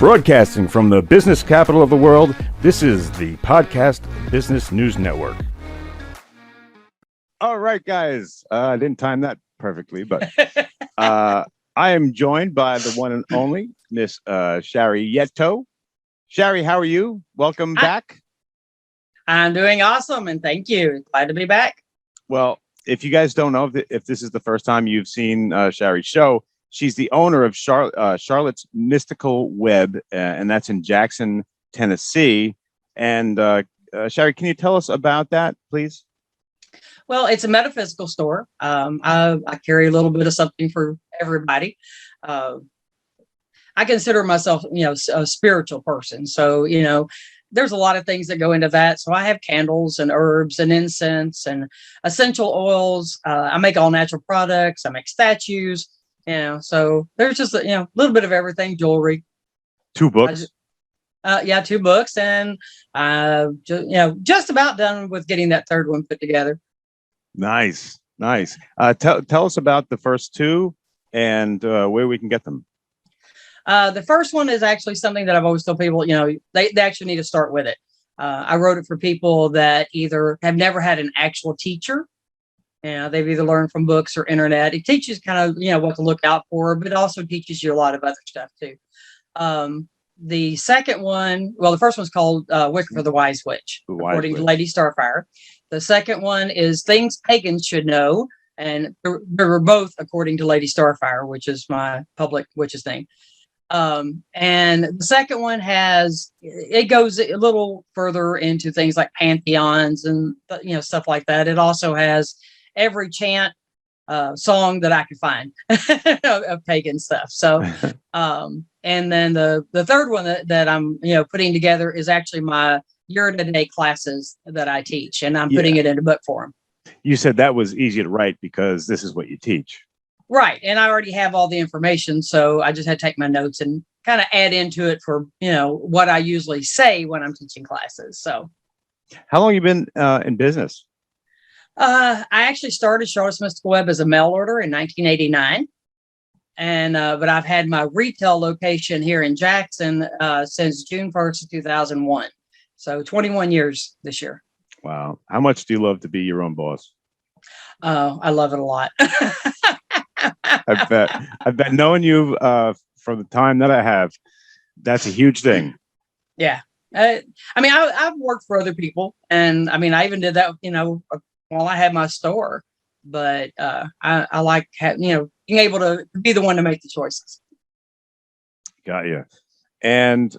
Broadcasting from the business capital of the world, this is the Podcast Business News Network. All right, guys. I didn't time that perfectly, but I am joined by the one and only Miss Shari Yetto. Shari, how are you? Welcome back. I'm doing awesome, and thank you. Glad to be back. Well, if you guys don't know, if this is the first time you've seen Shari's show, she's the owner of Charlotte's Mystical Web, and that's in Jackson, Tennessee. And Shari, can you tell us about that, please? Well, it's a metaphysical store. I carry a little bit of something for everybody. I consider myself, a spiritual person. So, there's a lot of things that go into that. So I have candles and herbs and incense and essential oils. I make all natural products. I make statues. So there's just a little bit of everything. Jewelry. 2 books. 2 books, and just about done with getting that third one put together. Nice. Tell us about the first 2 and where we can get them. The first one is actually something that I've always told people, they actually need to start with it. I wrote it for people that either have never had an actual teacher. They've either learned from books or internet. It teaches kind of, what to look out for, but it also teaches you a lot of other stuff too. The second one, the first one's called Wicca for the Wise Witch, according to Lady Starfire. The second one is Things Pagans Should Know. And they were both according to Lady Starfire, which is my public witch's name. And the second one it goes a little further into things like pantheons and, stuff like that. It also has every chant song that I could find of pagan stuff. So, and then the third one that I'm, putting together is actually my year-to-day classes that I teach, and I'm putting it into book form. You said that was easy to write because this is what you teach. Right. And I already have all the information. So I just had to take my notes and kind of add into it for, what I usually say when I'm teaching classes. So how long have you been in business? I actually started Charlotte's Mystical Web as a mail order in 1989. And but I've had my retail location here in Jackson since June 1st of 2001. So 21 years this year. Wow. How much do you love to be your own boss? I love it a lot. I bet knowing you from the time that I have, that's a huge thing. Yeah. I've worked for other people, and I even did that, while I had my store, but I like being able to be the one to make the choices. Got you. And,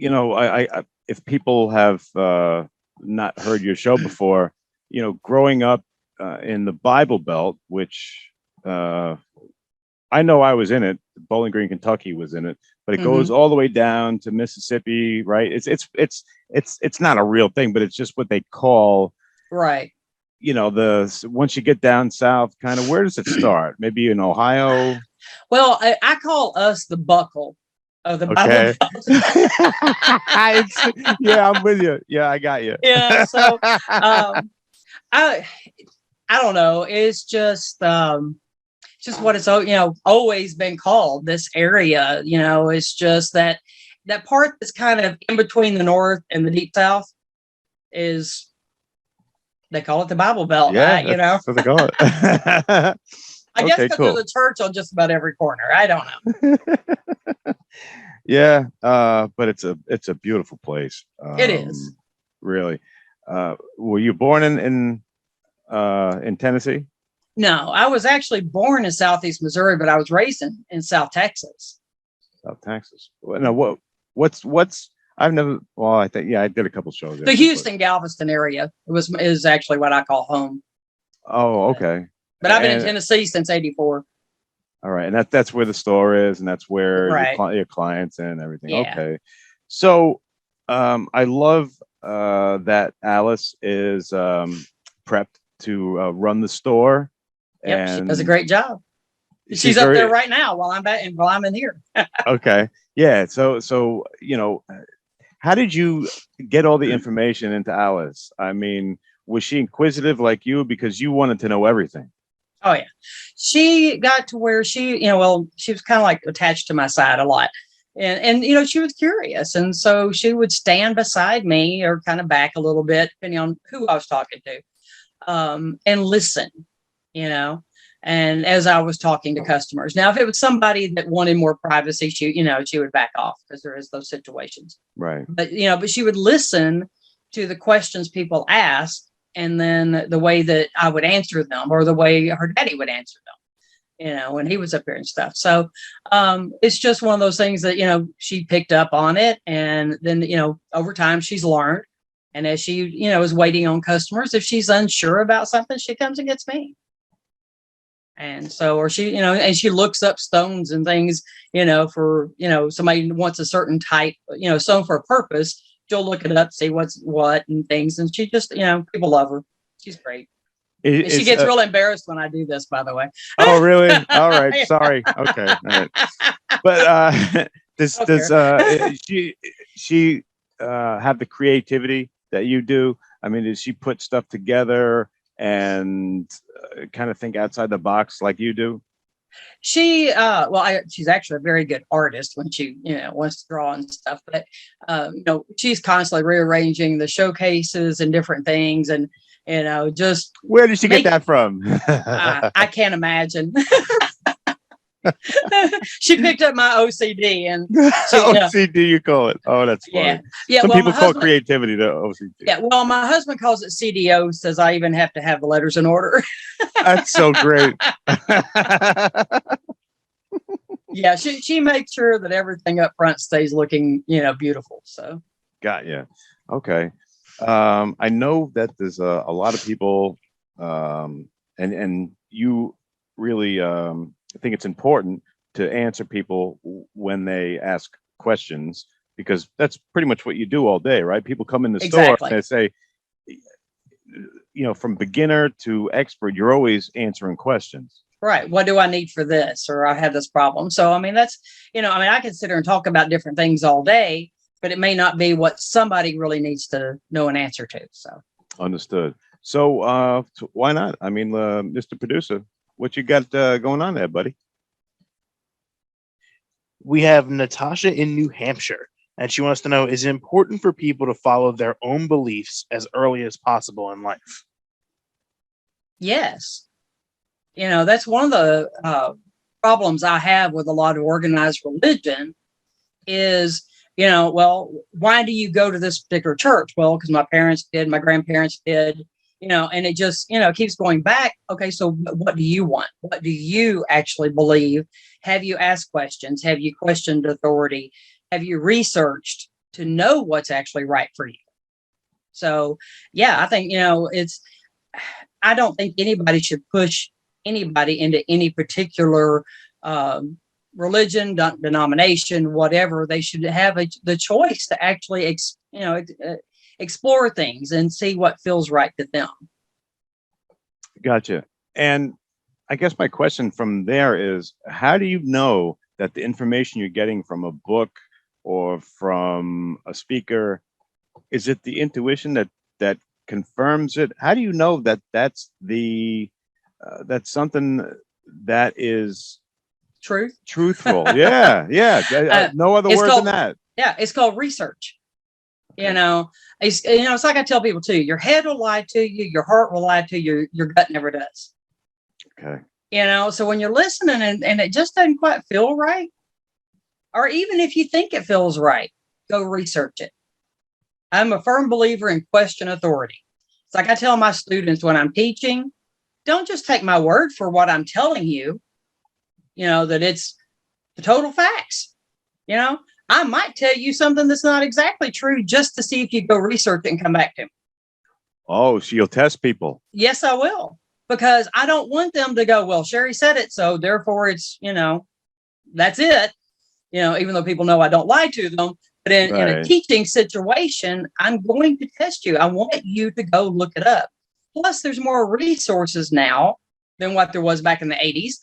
I if people have not heard your show before, growing up in the Bible Belt, which I know I was in it. Bowling Green, Kentucky was in it, but it goes all the way down to Mississippi, right? It's not a real thing, but it's just what they call, right. Once you get down south, kind of, where does it start? Maybe in Ohio. Well, I call us the buckle of the Bible Belt. Yeah, I'm with you. Yeah, I got you. Yeah. So I don't know. It's just what it's always been called. This area, it's just that part that's kind of in between the North and the Deep South is, they call it the Bible Belt. Yeah, that's what they call it. I guess because there's a church on just about every corner. I don't know. Yeah, but it's a beautiful place. It is. Really. Were you born in Tennessee? No, I was actually born in Southeast Missouri, but I was raised in South Texas. South Texas. Now, what's I've never. Well, I think I did a couple shows there. The Houston, Galveston area is actually what I call home. Oh, okay. But I've been in Tennessee since '84. All right, and that's where the store is, and that's where your clients and everything. Yeah. Okay, so I love that Alice is prepped to run the store. Yep, and she does a great job. She's up there right now while I'm in here. Okay, yeah. So how did you get all the information into Alice? Was she inquisitive like you, because you wanted to know everything? Oh yeah, she got to where she was kind of like attached to my side a lot. And she was curious, and so she would stand beside me or kind of back a little bit, depending on who I was talking to, and listen. You know, and as I was talking to customers. Now, if it was somebody that wanted more privacy, she would back off because there is those situations. Right. But she would listen to the questions people asked, and then the way that I would answer them, or the way her daddy would answer them, when he was up here and stuff. So it's just one of those things that, she picked up on it. And then, over time she's learned. And as she, is waiting on customers, if she's unsure about something, she comes and gets me. And so, or she, and she looks up stones and things, for, somebody wants a certain type, stone for a purpose. She'll look it up, see what's what and things. And she just, people love her. She's great. She gets real embarrassed when I do this, by the way. Oh, really? All right. Sorry. Okay. All right. But does she have the creativity that you do? I mean, does she put stuff together and kind of think outside the box like you do? She's actually a very good artist when she, wants to draw and stuff. But, she's constantly rearranging the showcases and different things. And, just where did she get that from? I can't imagine. She picked up my OCD and OCD, you call it. Oh, that's funny. Yeah. Some people call creativity the OCD. Yeah. Well, my husband calls it CDO. Says I even have to have the letters in order. That's so great. Yeah, she makes sure that everything up front stays looking, beautiful. So. Got you. Okay. I know that there's a lot of people, and you really. I think it's important to answer people when they ask questions, because that's pretty much what you do all day, right? People come in the store and they say, from beginner to expert, you're always answering questions. Right. What do I need for this? Or I have this problem. So, I mean, that's, I can sit here and talk about different things all day, but it may not be what somebody really needs to know an answer to. So. Understood. So why not? I mean, Mr. Producer, what you got going on there, buddy? We have Natasha in New Hampshire, and she wants to know, is it important for people to follow their own beliefs as early as possible in life? Yes. That's one of the problems I have with a lot of organized religion is, well, why do you go to this particular church? Well, because my parents did, my grandparents did. And it just, keeps going back. Okay, so what do you want? What do you actually believe? Have you asked questions? Have you questioned authority? Have you researched to know what's actually right for you? So, yeah, I think, I don't think anybody should push anybody into any particular religion, denomination, whatever. They should have the choice to actually, explore things and see what feels right to them. Gotcha. And I guess my question from there is, how do you know that the information you're getting from a book or from a speaker, is it the intuition that confirms it? How do you know that that's something that is truthful? Yeah. No other word than that. Yeah, it's called research. Okay. It's like I tell people too, your head will lie to you, your heart will lie to you, your gut never does. Okay. So when you're listening and it just doesn't quite feel right, or even if you think it feels right, go research it. I'm a firm believer in question authority. It's like I tell my students when I'm teaching, don't just take my word for what I'm telling you, that it's the total facts. I might tell you something that's not exactly true just to see if you go research it and come back to me. Oh, so you'll test people? Yes, I will. Because I don't want them to go, well, Shari said it, so therefore it's, that's it. Even though people know I don't lie to them. But in a teaching situation, I'm going to test you. I want you to go look it up. Plus, there's more resources now than what there was back in the 80s.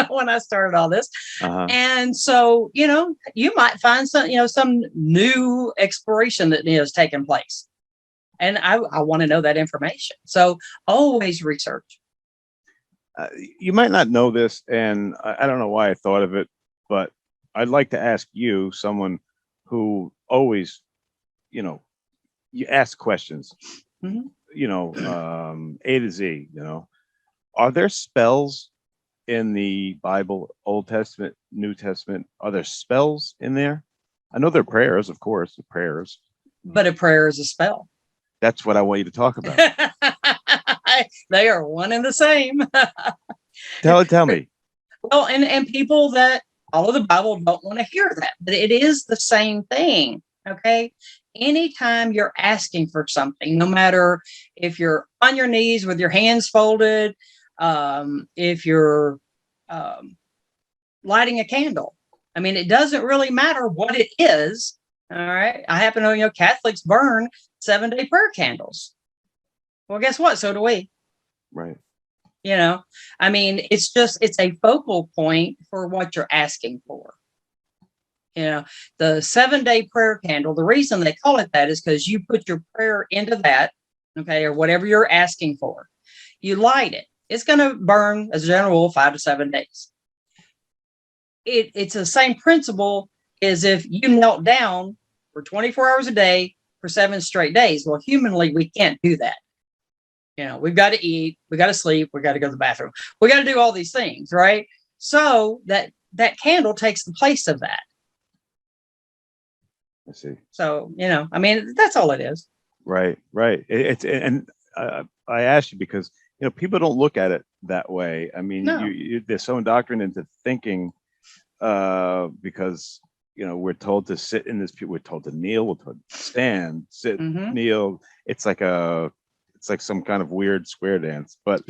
When I started all this. Uh-huh. And so, you might find some new exploration that has taken place. And I want to know that information. So always research. You might not know this, and I don't know why I thought of it, but I'd like to ask you, someone who always, you know, you ask questions, Mhm. A to Z, are there spells in the Bible, Old Testament, New Testament? Are there spells in there? I know they're prayers, of course, the prayers. But a prayer is a spell. That's what I want you to talk about. They are one and the same. Tell me. Well, and people that follow the Bible don't want to hear that, but it is the same thing. Okay. Anytime you're asking for something, no matter if you're on your knees with your hands folded, if you're lighting a candle, I mean, it doesn't really matter what it is. All right. I happen to know, Catholics burn 7-day prayer candles. Well, guess what? So do we. Right. I mean, it's a focal point for what you're asking for. The 7-day prayer candle, the reason they call it that is because you put your prayer into that, okay, or whatever you're asking for. You light it. It's going to burn, as a general rule, 5 to 7 days. It's the same principle as if you knelt down for 24 hours a day for 7 straight days. Well, humanly, we can't do that. We've got to eat, we got to sleep, we got to go to the bathroom. We got to do all these things, right? So that candle takes the place of that. I see. So, I mean, that's all it is. Right. I asked you because, people don't look at it that way. I mean, No. they're so indoctrinated into thinking, because, we're told to sit in this, we're told to kneel, we're told to stand, sit, Mhm. kneel. It's like some kind of weird square dance, but,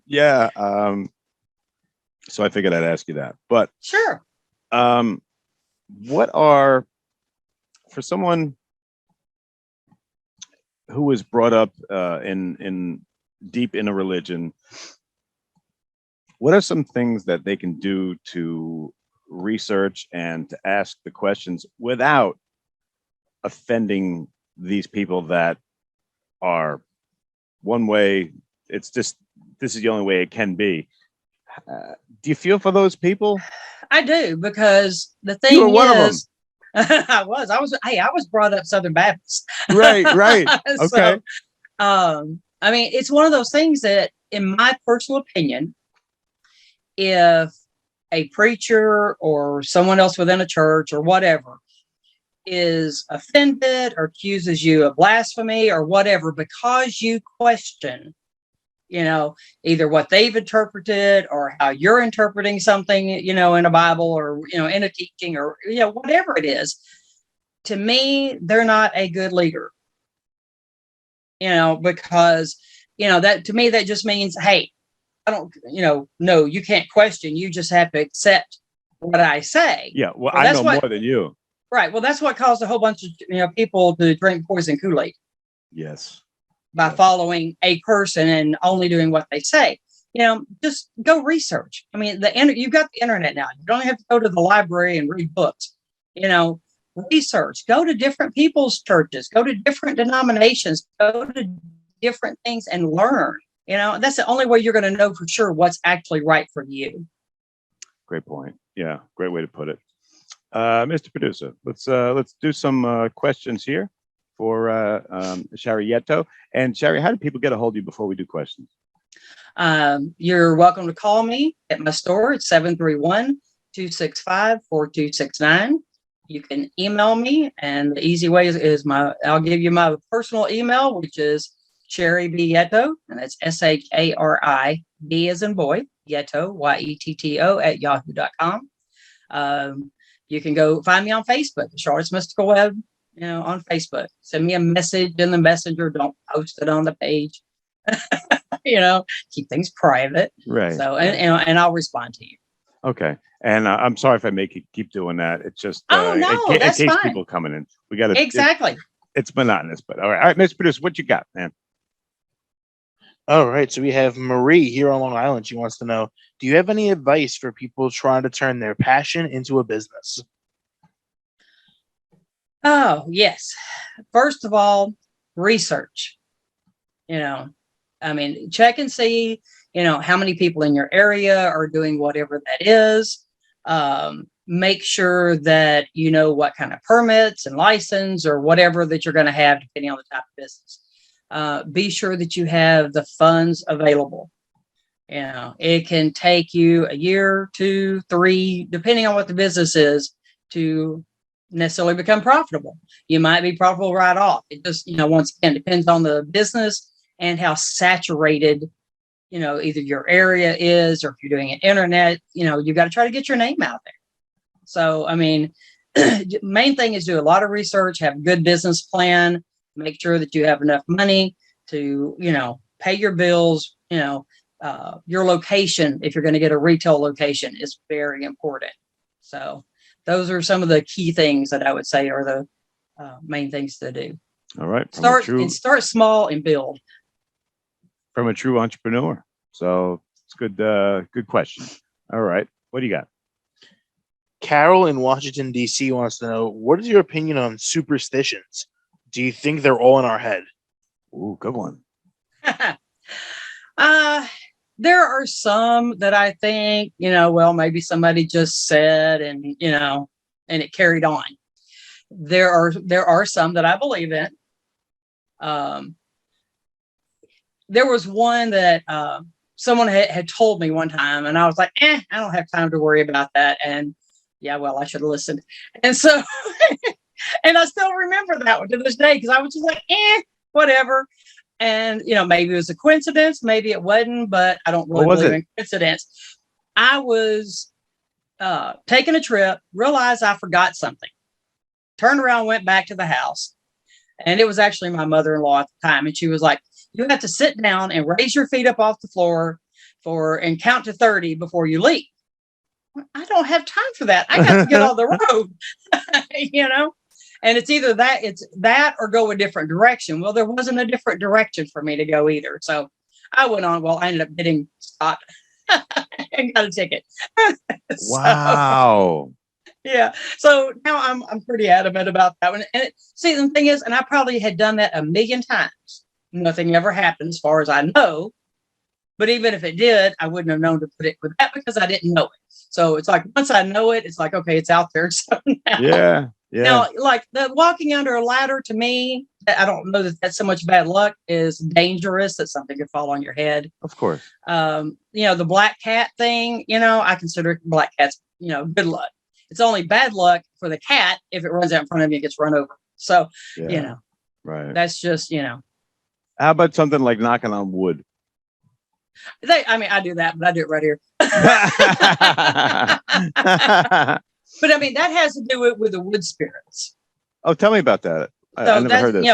yeah. So I figured I'd ask you that, but, Sure. what are, for someone who was brought up in deep in a religion, what are some things that they can do to research and to ask the questions without offending these people that are one way? It's just, this is the only way it can be. Do you feel for those people? I do, because the thing You were one of them. is, I was brought up Southern Baptist. Right. Okay. So, I mean, it's one of those things that, in my personal opinion, if a preacher or someone else within a church or whatever is offended or accuses you of blasphemy or whatever because you question, either what they've interpreted or how you're interpreting something, in a Bible or, in a teaching or, whatever it is, to me, they're not a good leader, because, that, to me, that just means, hey, I don't, no, you can't question. You just have to accept what I say. Yeah. Well, I know more than you. Right. Well, that's what caused a whole bunch of, people to drink poison Kool-Aid. Yes. By following a person and only doing what they say. Just go research. I mean, you've got the internet now. You don't have to go to the library and read books. Research. Go to different people's churches. Go to different denominations. Go to different things and learn. That's the only way you're going to know for sure what's actually right for you. Great point. Yeah, great way to put it. Mr. Producer, let's do some questions here for Shari Yetto. And Shari, how do people get a hold of you before we do questions? You're welcome to call me at my store. It's 731-265-4269. You can email me, and the easy way is I'll give you my personal email, which is Shari B. Yetto, and that's SHARI B as in boy, Yetto, YETTO @yahoo.com. You can go find me on Facebook, Charlotte's Mystical Web, on Facebook. Send me a message in the messenger. Don't post it on the page. Keep things private. Right. So, and I'll respond to you. Okay. And I'm sorry if I make you keep doing that. It's just in case fine. People coming in, we got to exactly. It's monotonous, but all right, Mr. Producer, what you got, man? All right, so we have Marie here on Long Island. She wants to know, do you have any advice for people trying to turn their passion into a business? Oh, yes. First of all, research. I mean, check and see, how many people in your area are doing whatever that is. Make sure that you know what kind of permits and license or whatever that you're going to have, depending on the type of business. Be sure that you have the funds available. You know, it can take you a year, 2, 3, depending on what the business is, to necessarily become profitable. You might be profitable right off. It just, once again, depends on the business and how saturated, either your area is, or if you're doing an internet, you got to try to get your name out there. So, I mean, main thing is do a lot of research, have a good business plan, make sure that you have enough money to, pay your bills. Your location, if you're going to get a retail location, is very important. So those are some of the key things that I would say are the main things to do. All right. Start small and build. From a true entrepreneur. So it's good. Good question. All right. What do you got? Carol in Washington, D.C. wants to know, what is your opinion on superstitions? Do you think they're all in our head? Ooh, good one. There are some that I think, maybe somebody just said and it carried on. There are some that I believe in. There was one that someone had told me one time, and I was like, I don't have time to worry about that. And yeah, well, I should have listened. And so, and I still remember that one to this day, because I was just like, whatever. And, maybe it was a coincidence, maybe it wasn't, but I don't really believe in coincidence. I was taking a trip, realized I forgot something, turned around, went back to the house. And it was actually my mother-in-law at the time. And she was like, you have to sit down and raise your feet up off the floor and count to 30 before you leave. I don't have time for that. I got to get on the road, and it's either that or go a different direction. Well, there wasn't a different direction for me to go either. So I went on. Well, I ended up getting stopped and got a ticket. Wow. Yeah. So now I'm pretty adamant about that one. And see, the thing is, and I probably had done that a million times. Nothing ever happened as far as I know. But even if it did, I wouldn't have known to put it with that because I didn't know it. So it's like, once I know it, it's like, okay, it's out there. So now, yeah. Now, like the walking under a ladder, to me, I don't know that that's so much bad luck, is dangerous, that something could fall on your head. Of course. The black cat thing, I consider black cats, good luck. It's only bad luck for the cat if it runs out in front of you and gets run over. So, right. That's just, How about something like knocking on wood? I do that, but I do it right here. But I mean, that has to do with the wood spirits. Oh, tell me about that. I never heard this.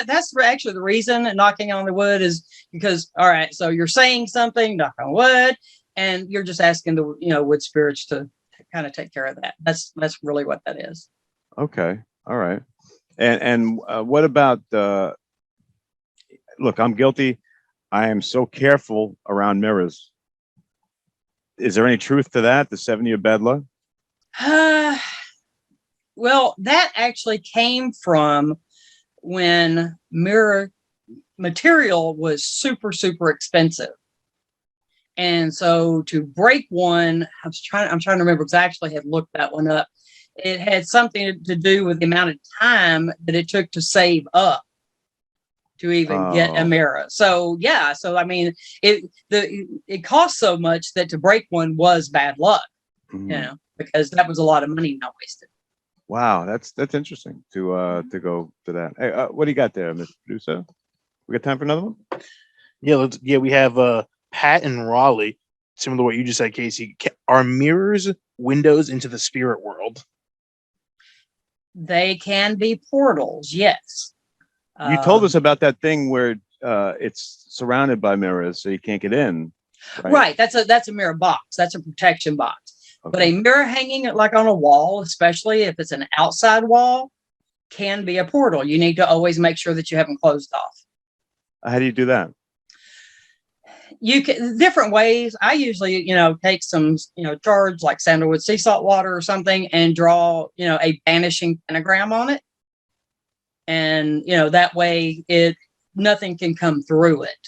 That's actually the reason knocking on the wood is because, all right, so you're saying something, knock on wood, and you're just asking the wood spirits to kind of take care of that. That's really what that is. Okay. All right. And what about look, I'm guilty. I am so careful around mirrors. Is there any truth to that? The 7-year bad luck? Well, that actually came from when mirror material was super, super expensive. And so to break one, I'm trying to remember, because I actually had looked that one up. It had something to do with the amount of time that it took to save up to even get a mirror. So yeah, so I mean, it cost so much that to break one was bad luck, because that was a lot of money not wasted. Wow, that's interesting to go to that. Hey, what do you got there, Mr. Producer? We got time for another one? Yeah, we have Pat and Raleigh. Similar to what you just said, Casey. Are mirrors windows into the spirit world? They can be portals, yes. You told us about that thing where it's surrounded by mirrors, so you can't get in. Right. That's a mirror box. That's a protection box. Okay. But a mirror hanging like on a wall, especially if it's an outside wall, can be a portal. You need to always make sure that you haven't closed off. How do you do that? You can different ways. I usually, take some, charge like sandalwood sea salt water or something and draw, a vanishing pentagram on it. And, that way nothing can come through it,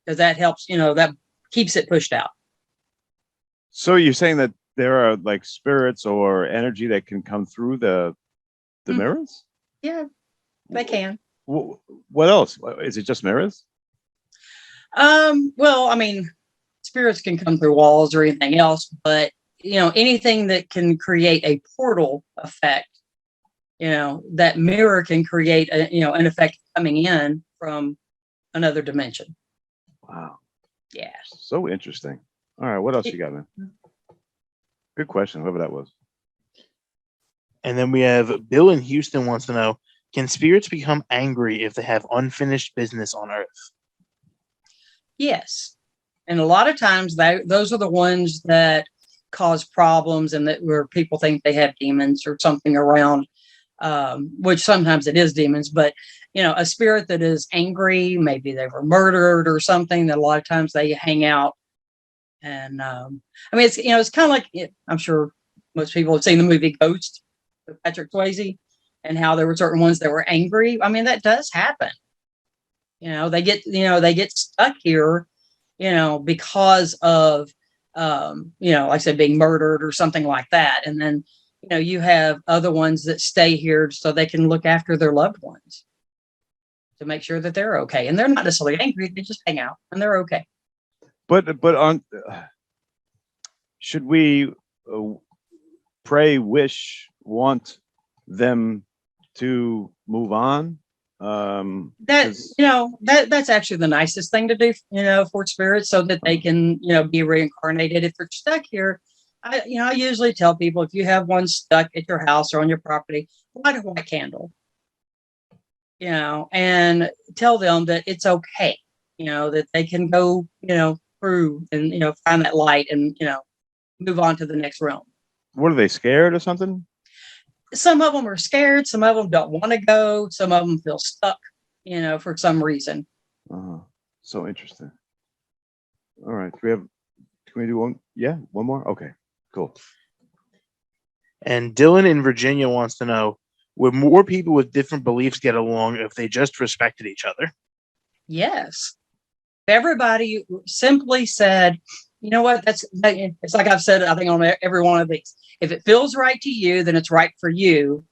because that helps, that keeps it pushed out. So you're saying that there are like spirits or energy that can come through the Mhm. mirrors? Yeah, they can. What else? Is it just mirrors? Well, I mean, spirits can come through walls or anything else, but anything that can create a portal effect, that mirror can create an effect coming in from another dimension. Wow, Yeah. so interesting. All right, what else you got, man? Good question, whoever that was. And then we have Bill in Houston wants to know, can spirits become angry if they have unfinished business on Earth? Yes. And a lot of times those are the ones that cause problems and that where people think they have demons or something around, which sometimes it is demons, but a spirit that is angry, maybe they were murdered or something, that a lot of times they hang out. And I mean, it's kind of like, I'm sure most people have seen the movie Ghost with Patrick Swayze and how there were certain ones that were angry. I mean, that does happen. They get stuck here, because of, like I said, being murdered or something like that. And then, you have other ones that stay here so they can look after their loved ones to make sure that they're okay. And they're not necessarily angry; they just hang out and they're okay. But on should we uh, pray, wish, want them to move on? That 'Cause- that's actually the nicest thing to do, for spirits, so that they can, be reincarnated. If they're stuck here, I usually tell people, if you have one stuck at your house or on your property, light a white candle, and tell them that it's okay, that they can go, through and, find that light and, move on to the next realm. what are they, scared or something? Some of them are scared. Some of them don't want to go. Some of them feel stuck, for some reason. Uh, so interesting. All right, can we do one? Yeah, one more. Okay, cool. And Dylan in Virginia wants to know, would more people with different beliefs get along if they just respected each other? Yes. Everybody simply said, you know what? It's like I've said, I think on every one of these. If it feels right to you, then it's right for you.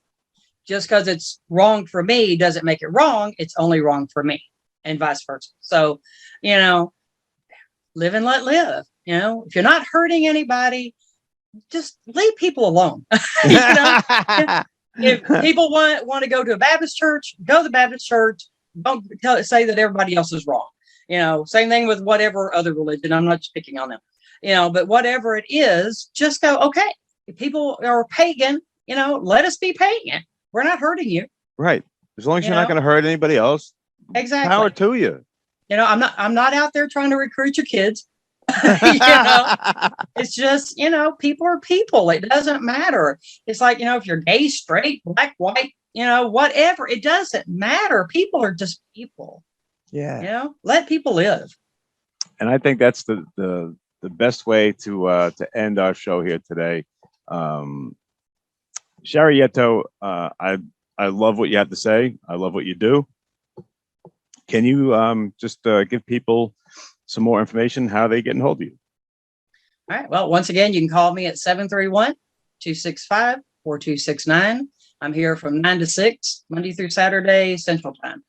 Just because it's wrong for me doesn't make it wrong. It's only wrong for me, and vice versa. So, live and let live. If you're not hurting anybody, just leave people alone. you know, if people want to go to a Baptist church, go to the Baptist church. Don't say that everybody else is wrong. Same thing with whatever other religion. I'm not picking on them. But whatever it is, just go, okay. If people are pagan, let us be pagan. We're not hurting you. Right. As long as You you're not know? going to hurt anybody else, Exactly. power to you. I'm not out there trying to recruit your kids. It's just, people are people. It doesn't matter. It's like, if you're gay, straight, black, white, whatever, it doesn't matter. People are just people. Yeah. Let people live. And I think that's the best way to end our show here today. Shari Yetto, I love what you have to say. I love what you do. Can you just give people some more information how they get in hold of you? All right. Well, once again, you can call me at 731-265-4269. I'm here from 9 to 6, Monday through Saturday, Central Time.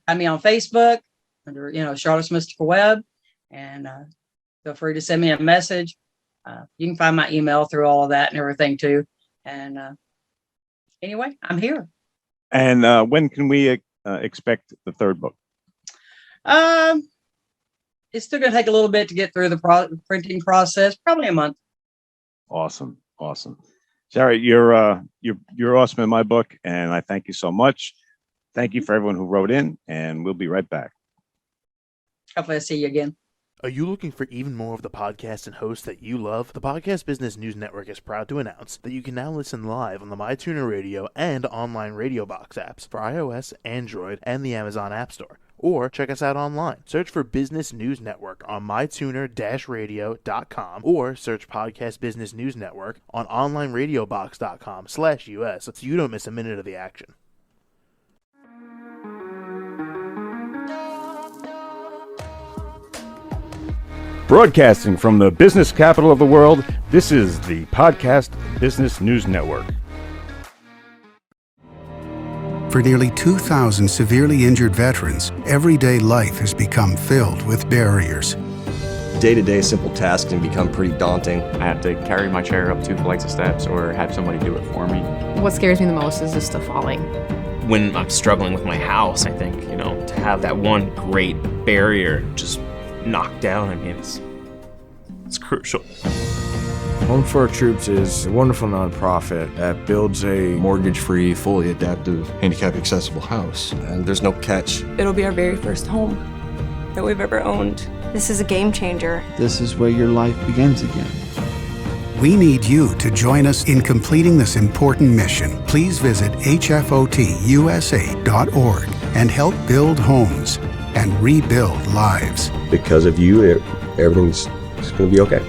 Find me on Facebook under, Charlotte's Mystical Web, and feel free to send me a message. You can find my email through all of that and everything too. And anyway, I'm here. And when can we expect the third book? It's still going to take a little bit to get through the printing process, probably a month. Awesome. Shari, you're awesome in my book, and I thank you so much. Thank you for everyone who wrote in, and we'll be right back. Hopefully I'll see you again. Are you looking for even more of the podcasts and hosts that you love? The Podcast Business News Network is proud to announce that you can now listen live on the MyTuner Radio and online Radio Box apps for iOS, Android, and the Amazon App Store. Or check us out online. Search for Business News Network on mytuner-radio.com or search Podcast Business News Network on onlineradiobox.com/US so you don't miss a minute of the action. Broadcasting from the business capital of the world, this is the Podcast Business News Network. For nearly 2,000 severely injured veterans, everyday life has become filled with barriers. Day-to-day simple tasks can become pretty daunting. I have to carry my chair up 2 flights of steps or have somebody do it for me. What scares me the most is just the falling. When I'm struggling with my house, I think, to have that one great barrier just knocked down, it's crucial. Home for Our Troops is a wonderful nonprofit that builds a mortgage-free, fully adaptive, handicap-accessible house. And there's no catch. It'll be our very first home that we've ever owned. This is a game changer. This is where your life begins again. We need you to join us in completing this important mission. Please visit hfotusa.org and help build homes and rebuild lives. Because of you, everything's going to be okay.